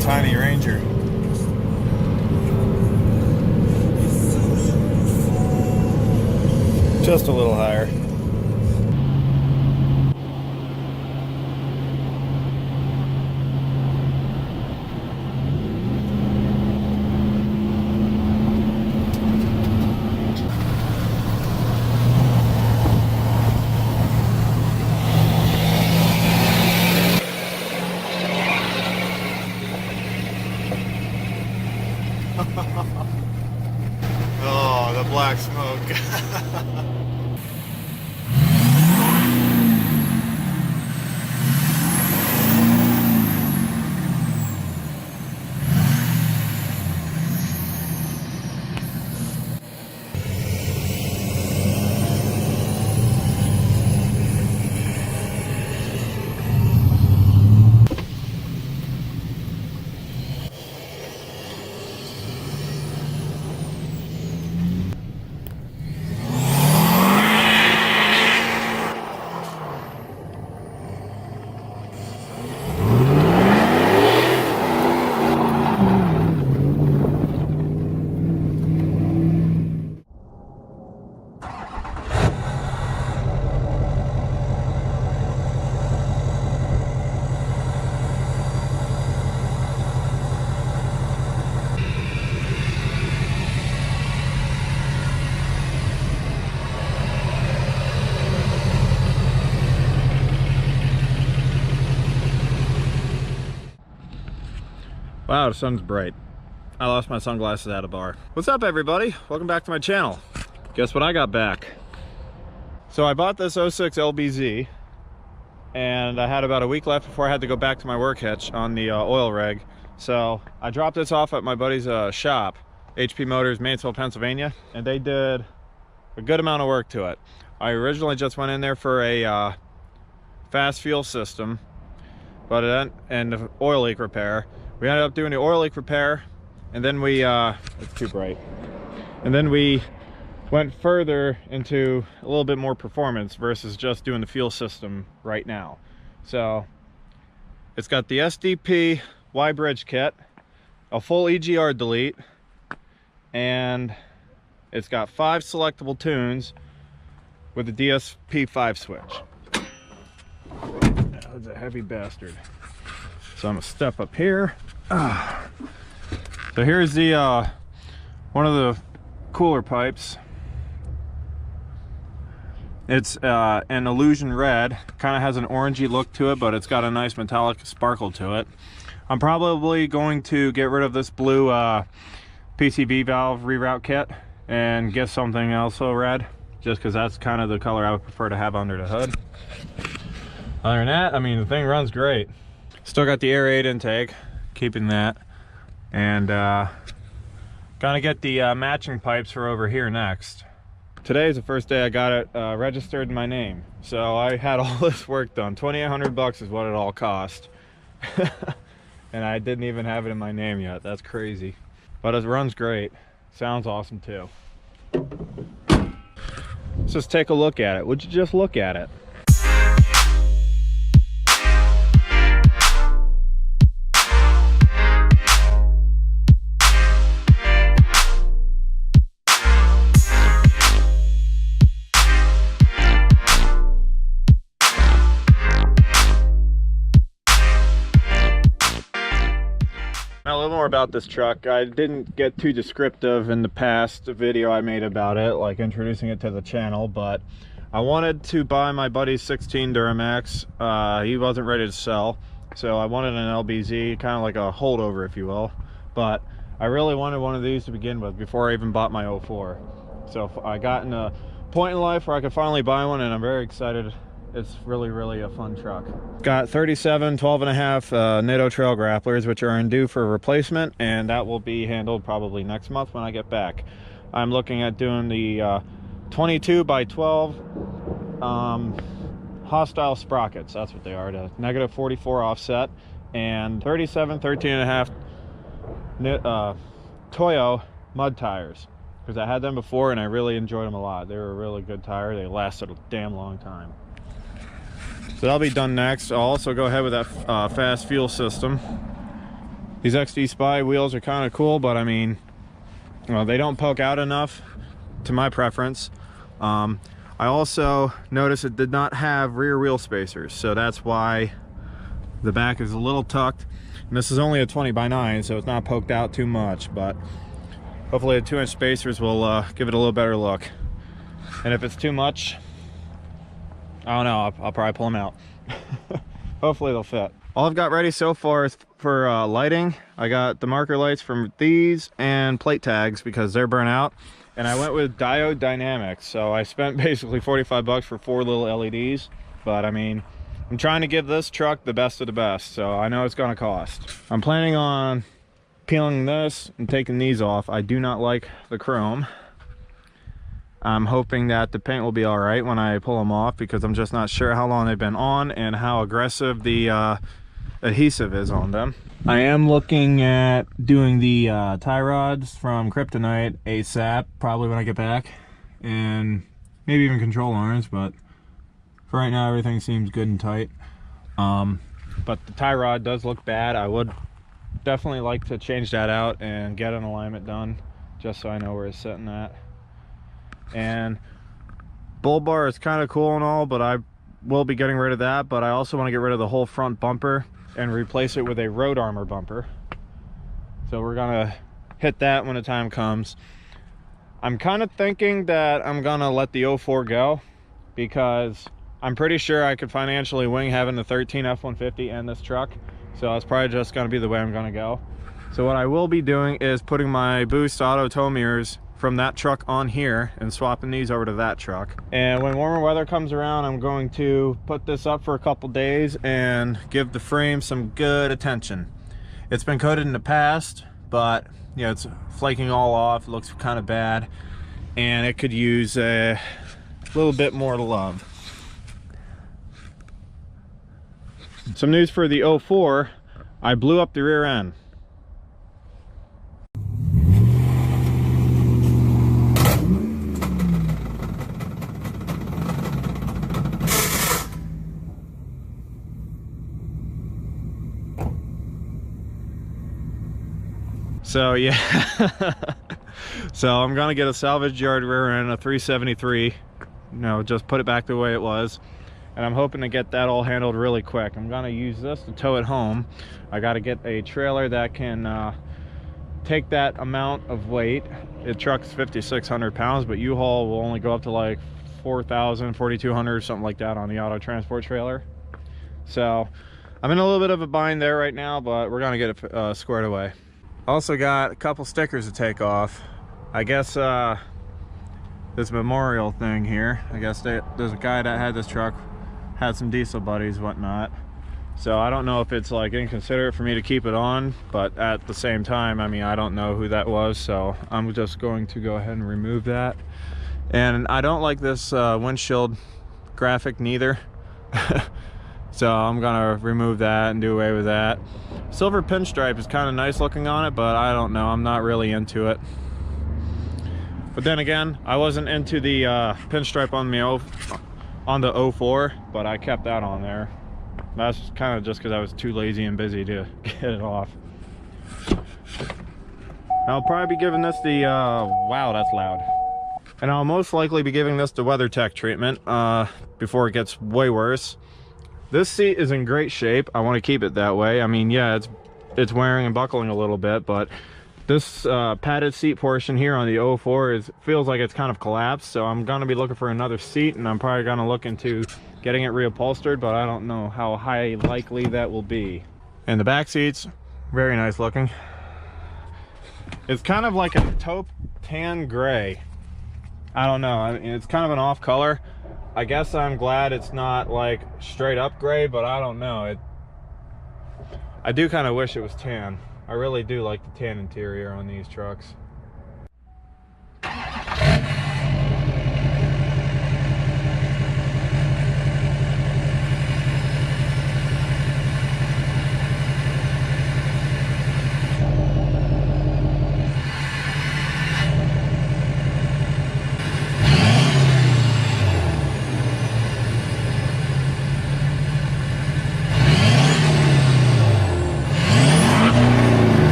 Tiny Ranger. Just a little higher. Oh, the black smoke. Wow, the sun's bright. I lost my sunglasses at a bar. What's up, everybody? Welcome back to my channel. Guess what I got back? So I bought this 06 LBZ, and I had about a week left before I had to go back to my work hitch on the oil rig. So I dropped this off at my buddy's shop, HP Motors, Mansfield, Pennsylvania, and they did a good amount of work to it. I originally just went in there for a fast fuel system, and the oil leak repair. We ended up doing the oil leak repair, and then we, it's too bright. And then we went further into a little bit more performance versus just doing the fuel system right now. So it's got the SDP Y-Bridge kit, a full EGR delete, and it's got 5 selectable tunes with the DSP5 switch. That's a heavy bastard. So I'm gonna step up here. So here's the one of the cooler pipes. It's an illusion red, kind of has an orangey look to it, but it's got a nice metallic sparkle to it. I'm probably going to get rid of this blue PCV valve reroute kit and get something else so red, just because that's kind of the color I would prefer to have under the hood. Other than that, I mean, the thing runs great. Still got the Airaid intake, keeping that, and gonna get the matching pipes for over here next. Today is the first day I got it registered in my name, so I had all this work done. $2,800 is what it all cost. And I didn't even have it in my name yet. That's crazy, but it runs great. Sounds awesome too. Let's just take a look at it. Would you just look at it? Now, a little more about this truck. I didn't get too descriptive in the past video I made about it, like introducing it to the channel, but I wanted to buy my buddy's 16 Duramax. He wasn't ready to sell, so I wanted an LBZ, kind of like a holdover, if you will. But I really wanted one of these to begin with before I even bought my 04. So I got in a point in life where I could finally buy one, and I'm very excited. It's really a fun truck. Got 37 12.5 NATO Trail Grapplers, which are in due for replacement, and that will be handled probably next month when I get back. I'm looking at doing the 22 by 12 hostile sprockets. That's what they are, to -44 offset, and 37 13.5 Toyo mud tires, because I had them before and I really enjoyed them a lot. They were a really good tire. They lasted a damn long time. So that'll be done next. I'll also go ahead with that fast fuel system. These XD Spy wheels are kind of cool, but I mean, well, they don't poke out enough to my preference. I also noticed it did not have rear wheel spacers, so that's why the back is a little tucked. And this is only a 20 by 9, so it's not poked out too much, but hopefully the 2-inch spacers will give it a little better look. And if it's too much, I don't know, I'll probably pull them out. Hopefully they'll fit. All I've got ready so far is for lighting. I got the marker lights from these and plate tags because they're burnt out. And I went with diode dynamics, so I spent basically 45 bucks for 4 little LEDs. But I mean, I'm trying to give this truck the best of the best, so I know it's gonna cost. I'm planning on peeling this and taking these off. I do not like the chrome. I'm hoping that the paint will be all right when I pull them off, because I'm just not sure how long they've been on and how aggressive the adhesive is on them. I am looking at doing the tie rods from Kryptonite ASAP, probably when I get back, and maybe even control arms, but for right now everything seems good and tight. But the tie rod does look bad. I would definitely like to change that out and get an alignment done, just so I know where it's sitting at. And bull bar is kind of cool and all, but I will be getting rid of that. But I also want to get rid of the whole front bumper and replace it with a road armor bumper. So we're gonna hit that when the time comes. I'm kind of thinking that I'm gonna let the 04 go, because I'm pretty sure I could financially wing having the 13 F-150 and this truck. So it's probably just gonna be the way I'm gonna go. So what I will be doing is putting my Boost auto tow mirrors from that truck on here and swapping these over to that truck. And when warmer weather comes around, I'm going to put this up for a couple days and give the frame some good attention. It's been coated in the past, but you know, it's flaking all off. It looks kind of bad, and it could use a little bit more love. Some news for the 04, I blew up the rear end. So yeah, so I'm gonna get a salvage yard rear end, a 373, you know, just put it back the way it was. And I'm hoping to get that all handled really quick. I'm gonna use this to tow it home. I gotta get a trailer that can take that amount of weight. The truck's 5,600 pounds, but U-Haul will only go up to like 4,000, 4,200, something like that on the auto transport trailer. So I'm in a little bit of a bind there right now, but we're gonna get it squared away. Also got a couple stickers to take off. I guess this memorial thing here, I guess there's a guy that had this truck, had some diesel buddies, whatnot. So I don't know if it's like inconsiderate for me to keep it on, but at the same time, I mean, I don't know who that was, so I'm just going to go ahead and remove that. And I don't like this windshield graphic neither. So I'm gonna remove that and do away with that. Silver pinstripe is kind of nice looking on it, but I don't know, I'm not really into it. But then again, I wasn't into the pinstripe on the 04, but I kept that on there. That's kind of just because I was too lazy and busy to get it off. I'll probably be giving this the wow, that's loud. And I'll most likely be giving this the WeatherTech treatment before it gets way worse. This seat is in great shape. I want to keep it that way. I mean, yeah, it's wearing and buckling a little bit, but this padded seat portion here on the 04 feels like it's kind of collapsed. So I'm gonna be looking for another seat, and I'm probably gonna look into getting it reupholstered, but I don't know how high likely that will be. And the back seats, very nice looking. It's kind of like a taupe tan gray. I don't know, I mean, it's kind of an off color. I guess I'm glad it's not like straight up gray, but I don't know. I do kind of wish it was tan. I really do like the tan interior on these trucks.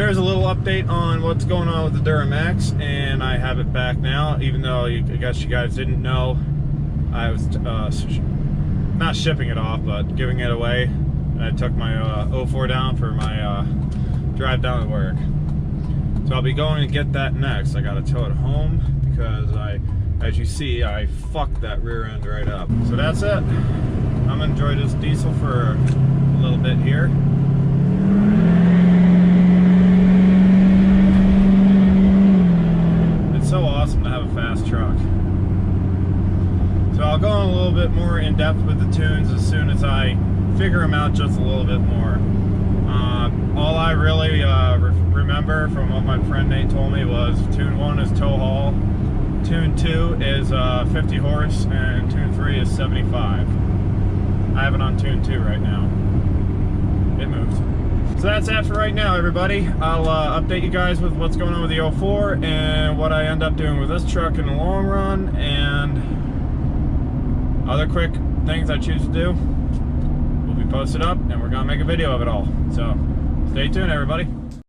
there's a little update on what's going on with the Duramax, and I have it back now, even though I guess you guys didn't know. I was not shipping it off, but giving it away. I took my 04 down for my drive down to work. So I'll be going to get that next. I gotta tow it home because as you see, I fucked that rear end right up. So that's it. I'm gonna enjoy this diesel for a little bit here. It's so awesome to have a fast truck. So I'll go on a little bit more in depth with the tunes as soon as I figure them out just a little bit more. All I really remember from what my friend Nate told me was tune 1 is tow haul, tune 2 is 50 horse, and tune 3 is 75. I have it on tune 2 right now. It moves. So that's that for right now, everybody. I'll update you guys with what's going on with the 04 and what I end up doing with this truck in the long run, and other quick things I choose to do. We'll be posted up, and we're gonna make a video of it all. So stay tuned, everybody.